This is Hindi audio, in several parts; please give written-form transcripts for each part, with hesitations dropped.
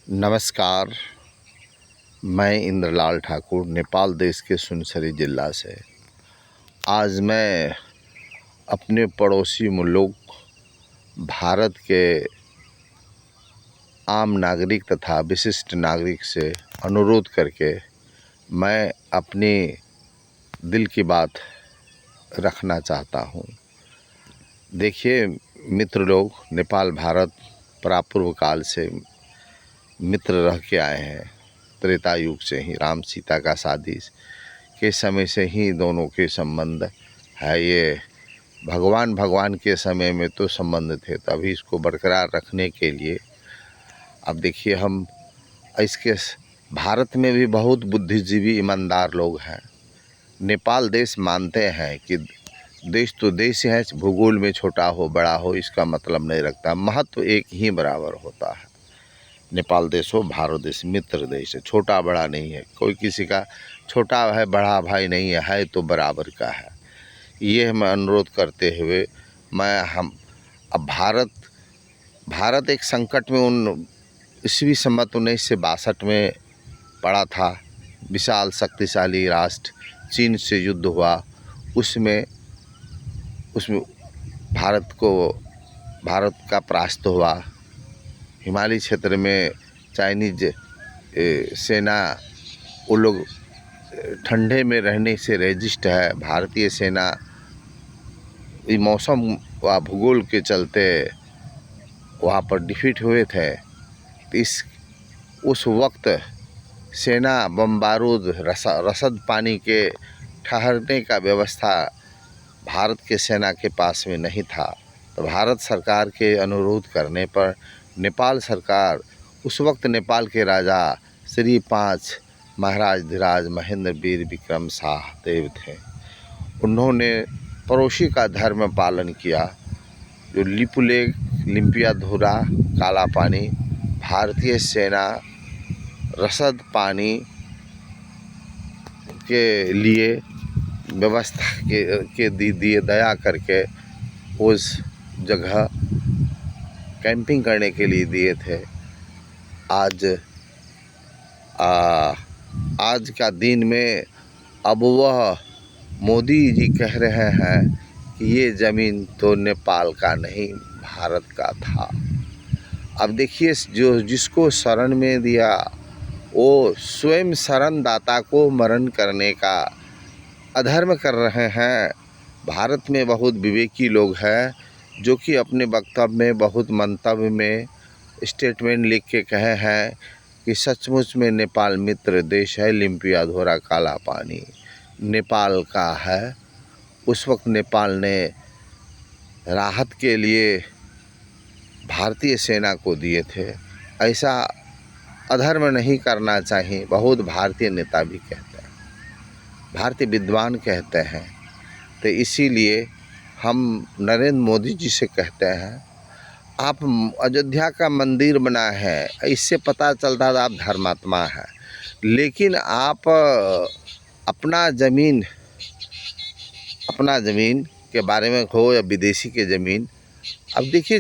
नमस्कार। मैं इंद्रलाल ठाकुर नेपाल देश के सुनसरी ज़िला से। आज मैं अपने पड़ोसी मुल्क भारत के आम नागरिक तथा विशिष्ट नागरिक से अनुरोध करके मैं अपनी दिल की बात रखना चाहता हूँ। देखिए मित्र लोग, नेपाल भारत परापूर्व काल से मित्र रह के आए हैं। त्रेता युग से ही राम सीता का शादी के समय से ही दोनों के संबंध है। ये भगवान के समय में तो संबंध थे, तभी इसको बरकरार रखने के लिए अब देखिए हम इसके भारत में भी बहुत बुद्धिजीवी ईमानदार लोग हैं। नेपाल देश मानते हैं कि देश तो देश है, भूगोल में छोटा हो बड़ा हो इसका मतलब नहीं रखता, महत्व एक ही बराबर होता है। नेपाल देश हो भारत देश मित्र देश है, छोटा बड़ा नहीं है, कोई किसी का छोटा है बड़ा भाई नहीं है तो बराबर का है। ये मैं अनुरोध करते हुए हम अब भारत एक संकट में ईस्वी संवत 1962 में पड़ा था। विशाल शक्तिशाली राष्ट्र चीन से युद्ध हुआ, उसमें भारत का परास्त हुआ। हिमालय क्षेत्र में चाइनीज सेना, वो लोग ठंडे में रहने से रेजिस्ट है। भारतीय सेना मौसम व भूगोल के चलते वहाँ पर डिफीट हुए थे। उस वक्त सेना बम बारूद रसद पानी के ठहरने का व्यवस्था भारत के सेना के पास में नहीं था। तो भारत सरकार के अनुरोध करने पर नेपाल सरकार, उस वक्त नेपाल के राजा श्री 5 महाराज धीराज महेंद्र वीर विक्रम शाह देव थे। उन्होंने पड़ोसी का धर्म पालन किया। जो लिपुलेख, लिम्पियाधुरा, काला पानी, भारतीय सेना रसद पानी के लिए व्यवस्था के दिए दया करके उस जगह कैंपिंग करने के लिए दिए थे। आज का दिन में अब वह मोदी जी कह रहे हैं कि ये ज़मीन तो नेपाल का नहीं भारत का था। अब देखिए जिसको शरण में दिया वो स्वयं शरण दाता को मरण करने का अधर्म कर रहे हैं। भारत में बहुत विवेकी लोग हैं जो कि अपने वक्तव्य में बहुत मंतव्य में स्टेटमेंट लिख के कहे हैं कि सचमुच में नेपाल मित्र देश है। लिम्पियाधुरा काला पानी नेपाल का है। उस वक्त नेपाल ने राहत के लिए भारतीय सेना को दिए थे। ऐसा अधर्म नहीं करना चाहिए, बहुत भारतीय नेता भी कहते हैं, भारतीय विद्वान कहते हैं। तो इसीलिए हम नरेंद्र मोदी जी से कहते हैं, आप अयोध्या का मंदिर बना है, इससे पता चलता है आप धर्मात्मा हैं, लेकिन आप अपना ज़मीन के बारे में हो या विदेशी के ज़मीन। अब देखिए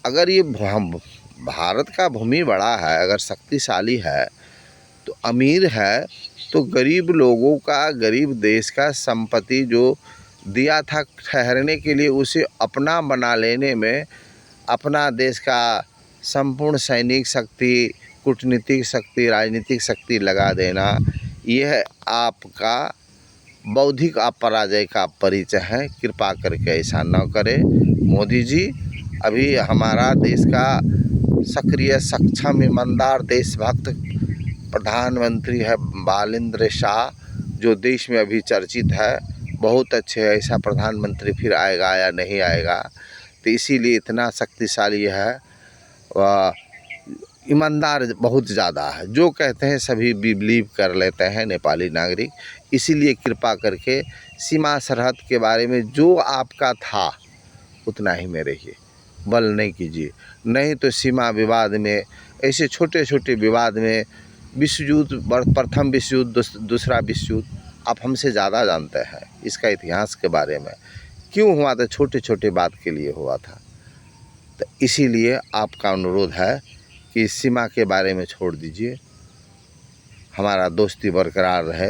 अगर ये भारत का भूमि बड़ा है, अगर शक्तिशाली है तो अमीर है, तो गरीब लोगों का, गरीब देश का संपत्ति जो दिया था ठहरने के लिए, उसे अपना बना लेने में अपना देश का संपूर्ण सैनिक शक्ति, कूटनीतिक शक्ति, राजनीतिक शक्ति लगा देना, यह आपका बौद्धिक अपराजय का परिचय है। कृपा करके ऐसा न करें। मोदी जी, अभी हमारा देश का सक्रिय, सक्षम, ईमानदार, देशभक्त प्रधानमंत्री है बालेंद्र शाह, जो देश में अभी चर्चित है। बहुत अच्छे, ऐसा प्रधानमंत्री फिर आएगा या नहीं आएगा। तो इसीलिए इतना शक्तिशाली है व ईमानदार बहुत ज़्यादा है। जो कहते हैं सभी बिलीव कर लेते हैं नेपाली नागरिक। इसीलिए कृपा करके सीमा सरहद के बारे में जो आपका था उतना ही में रहिए, बल नहीं कीजिए। नहीं तो सीमा विवाद में, ऐसे छोटे छोटे विवाद में, विश्व युद्ध, प्रथम विश्व युद्ध, दूसरा विश्व युद्ध, आप हमसे ज़्यादा जानते हैं इसका इतिहास के बारे में, क्यों हुआ था, छोटे छोटे बात के लिए हुआ था। तो इसीलिए आपका अनुरोध है कि इस सीमा के बारे में छोड़ दीजिए, हमारा दोस्ती बरकरार रहे,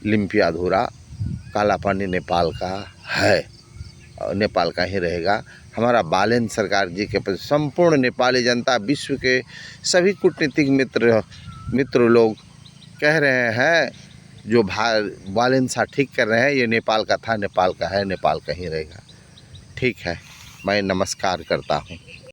लिम्पिया अधूरा, काला पानी नेपाल का है और नेपाल का ही रहेगा। हमारा बालेन सरकार जी के प्रति संपूर्ण नेपाली जनता, विश्व के सभी कूटनीतिक मित्र लोग कह रहे हैं, जो बालेन सा ठीक कर रहे हैं, ये नेपाल का था, नेपाल का है, नेपाल का ही रहेगा। ठीक है, मैं नमस्कार करता हूँ।